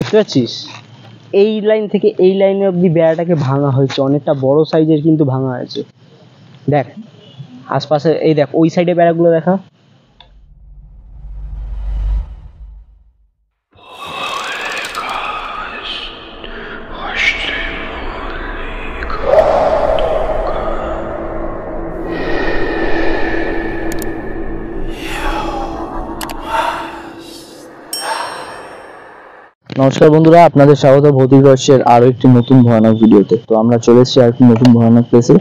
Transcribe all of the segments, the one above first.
বুঝতে পারছিস? এই লাইন থেকে এই লাইনে অব্দি বেড়াটাকে ভাঙা হয়েছে, অনেকটা বড় সাইজের কিন্তু ভাঙা হয়েছে। দেখ আশপাশে, এই দেখ ওই সাইডে বেড়াগুলো দেখা। নমস্কার বন্ধুরা, আপনাদের স্বাগত ভৌতিক রহস্যের আরো একটি নতুন ভয়ানক ভিডিওতে। তো আমরা চলে এসেছি আর একটি নতুন ভয়ানক প্লেসে।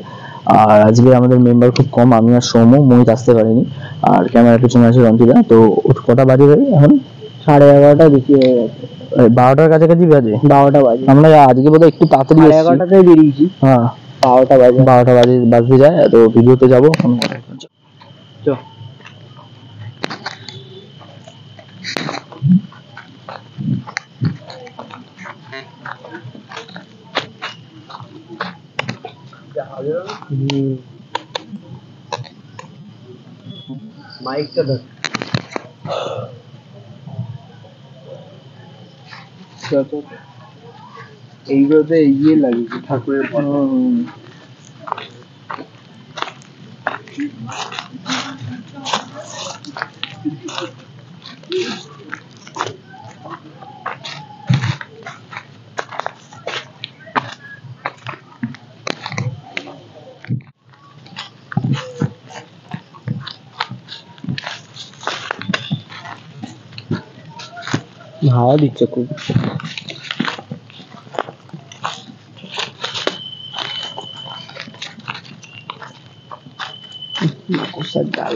আর আজকে আমাদের মেম্বার খুব কম, আমি আর সৌম্য, মোহিত আসতে পারিনি। আর ক্যামেরার পিছনে আছে রন্টিদা। তো কটা বাজে ভাই এখন? 11:30 বেশি হয়ে গেছে। 12টার কাছাকাছি বাজে। 12টা বাজে। আমরা আজকে বোধহয় একটু তাড়াতাড়ি 11:30টায় বেরিয়েছি। হ্যাঁ, 12টা বাজে। 12টা বাজতে যায়। তো ভিডিওতে যাবো। চ মাইকটা ধর। এইগুলোতে ইয়ে লাগিয়েছে ঠাকুরের ফটো। হাওয়া দিচ্ছে খুব। মাকড়সার জাল।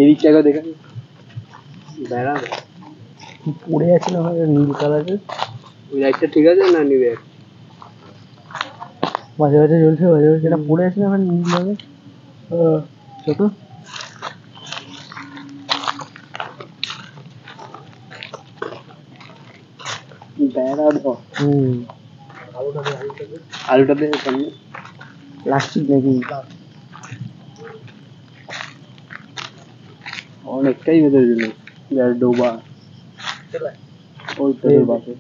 এদিকটাকে দেখে বেড়া পড়ে আছে না নীল কালারের। ওই লাইটটা ঠিক আছে না নিবে? মাঝে মাঝে জ্বলছে, মাঝে মাঝে এটা পড়ে আছে না নীল কালারের। ছোট বেড়া ধর। আলুটাতে প্লাস্টিক নাকি? অনেকটাই বেঁধে দিল ডোবা ওই তোদের বাসে।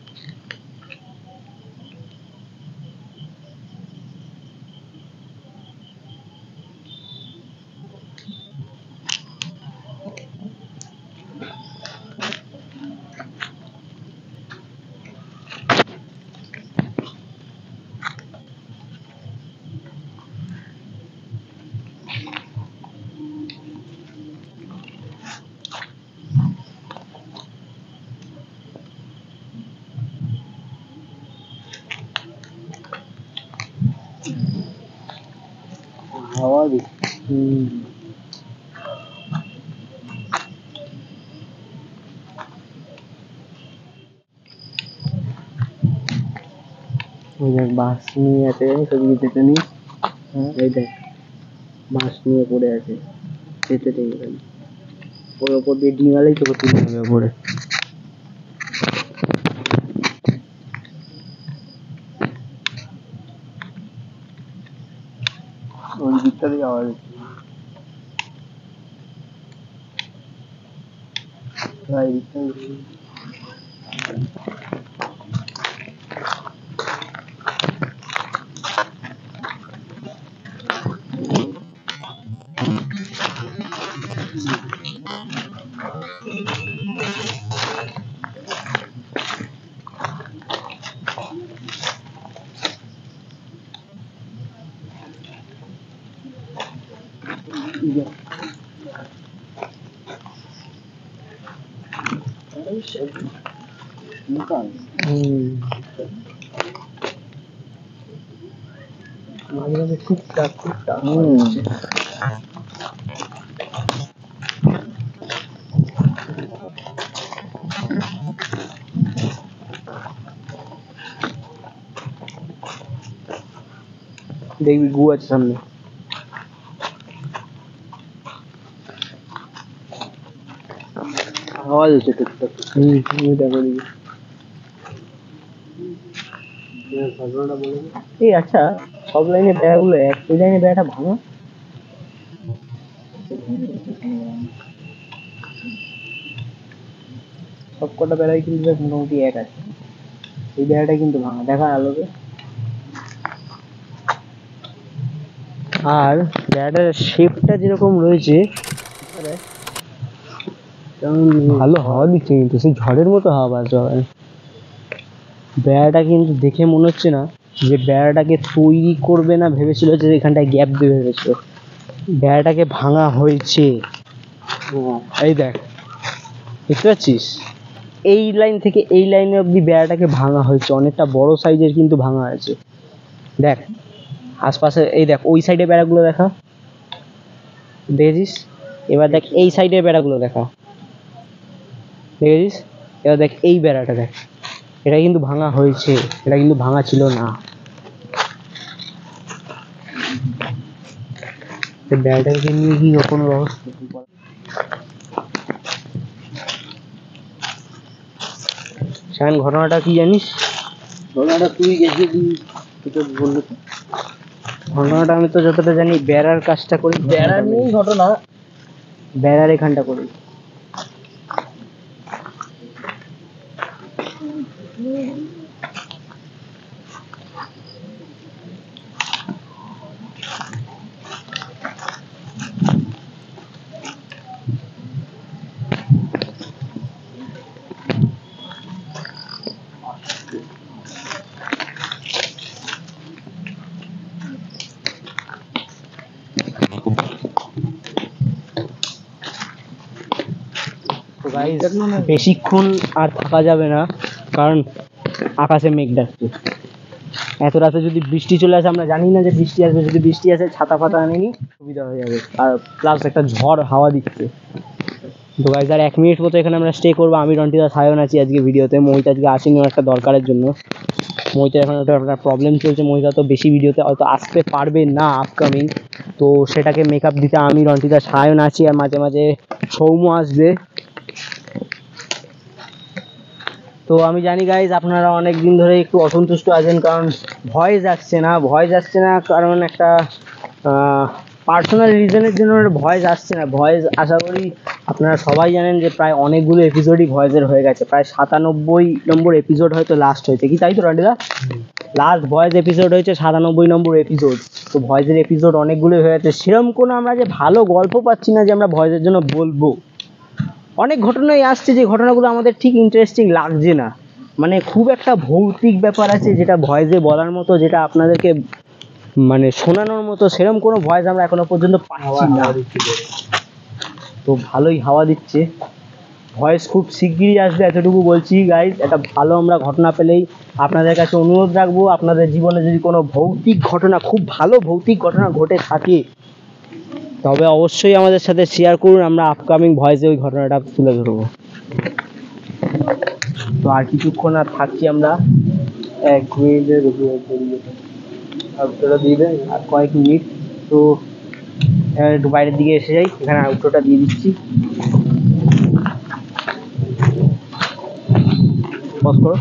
হাওয়া দিচ্ছে। ওই দেখ বাঁশ নিয়ে আছে, সেদিকে যেতে নেই। এই দেখ বাঁশ নিয়ে পড়ে আছে, যেতে নেই। ওর ওপর দিয়ে ডিঙালেই তোকে তুলে নেবে ওপরে। ওই দিকটা দিয়ে আওয়াজ হচ্ছে। এই দিকটা মাঝে মাঝে টুকটাক টুকটাক দেখবি গু আছে সামনে। আওয়াজ হচ্ছে টুকটাক। দেখো দেখি এই আচ্ছা, সব লাইনে বেড়াগুলো এক, এই লাইনে বেড়াটা ভাঙা। সব কটা বেড়াই কিন্তু বেশ মোটামুটি এক আছে, এই বেড়াটা কিন্তু ভাঙা, দেখা আলোকে। আর বেড়াটার শেপটা যেরকম রয়েছে ভালো হাওয়া দিচ্ছে, কিন্তু সেই ঝড়ের মতো হাওয়া বাজছে। বেড়াটা কিন্তু দেখে মনে হচ্ছে না যে বেড়াটাকে তৈরি করবে না ভেবেছিল, যে এখানটায় গ্যাপ দেবে ভেবেছিল। বেড়াটাকে ভাঙা হয়েছে, এই দেখ, দেখতে পাচ্ছিস? এই লাইন থেকে এই লাইনে অব্দি বেড়াটাকে ভাঙা হয়েছে, অনেকটা বড় সাইজের কিন্তু ভাঙা হয়েছে। দেখ আশপাশে, এই দেখ ওই সাইডে বেড়াগুলো দেখা, দেখেছিস? এবার দেখ এই সাইডের বেড়াগুলো দেখা, দেখেছিস? এবার দেখ এই বেড়াটা দেখ, এটা কিন্তু ভাঙা হয়েছে, এটা কিন্তু ভাঙা ছিল না। বেড়াটাকে নিয়ে কি কোনো রহস্য? শায়ন, ঘটনাটা কি জানিস? ঘটনাটা তুই গেছিস, বললি তো। ঘটনাটা আমি তো যতটা জানি বেড়ার কাজটা করি, বেড়ার নিয়েই ঘটনা, বেড়ার এখানটা করি। বেশিক্ষণ আর থাকা যাবে না, কারণ আকাশে মেঘ ডাকছে। এত রাতে যদি বৃষ্টি চলে আসে, আমরা জানি না যে বৃষ্টি আসবে, যদি বৃষ্টি আসে ছাতা ফাতা আনেনি, সুবিধা হয়ে যাবে। আর প্লাস একটা ঝড় হাওয়া দিচ্ছে। তো গাইজ আর 1 মিনিট মতো এখানে আমরা স্টে করবো। আমি রন্টিদা সায়ন আছি আজকে ভিডিওতে। মহিতা আজকে আসেনি একটা দরকারের জন্য। মহিতা এখন একটা প্রবলেম চলছে, মহিতা তো বেশি ভিডিওতে হয়তো আসতে পারবে না আপকামিং, তো সেটাকে মেকআপ দিতে আমি রন্টিদা সায়ন আছি, আর মাঝে মাঝে সৌম্য আসবে। তো আমি জানি গাইজ আপনারা অনেক দিন ধরে একটু অসন্তুষ্ট আছেন, কারণ ভয়েস আসছে না, কারণ একটা পার্সোনাল রিজনের জন্য ভয়েস আসছে না। ভয়েস আশা করি আপনারা সবাই জানেন যে প্রায় অনেকগুলো এপিসোডই ভয়েসের হয়ে গেছে, প্রায় 97 নম্বর এপিসোড হয়তো লাস্ট হয়েছে, কি তাই তো রন্টিদা? লাস্ট ভয়েস এপিসোড হয়েছে 97 নম্বর এপিসোড। তো ভয়েসের এপিসোড অনেকগুলো হয়ে গেছে, সেরকম কোনো আমরা যে ভালো গল্প পাচ্ছি না যে আমরা ভয়েসের জন্য বলবো। অনেক ঘটনাই আসছে যে ঘটনাগুলো আমাদের ঠিক ইন্টারেস্টিং লাগছে না, মানে খুব একটা ভৌতিক ব্যাপার আছে যেটা ভয়েসে বলার মতো, যেটা আপনাদেরকে মানে শোনানোর মতো, সেরকম কোনো ভয়েস আমরা এখনো পর্যন্ত পাচ্ছি না। তো ভালোই হাওয়া দিচ্ছে, ভয়েস খুব শিগগিরই আসবে এতটুকু বলছি গাইজ। একটা ভালো আমরা ঘটনা পেলেই আপনাদের কাছে অনুরোধ রাখবো, আপনাদের জীবনে যদি কোনো ভৌতিক ঘটনা, খুব ভালো ভৌতিক ঘটনা ঘটে থাকে, তবে অবশ্যই আমাদের সাথে শেয়ার করুন, আমরা আপকামিং ভয়েসে ওই ঘটনাটা তুলে ধরবো। তো আর কিছুক্ষণ আর থাকছি আমরা, 1 মিনিটের আউটরোটা দিয়ে দেন, আর কয়েক মিনিট। তো একটু বাইরের দিকে এসে যাই, এখানে আউটরোটা দিয়ে দিচ্ছি। পজ করো।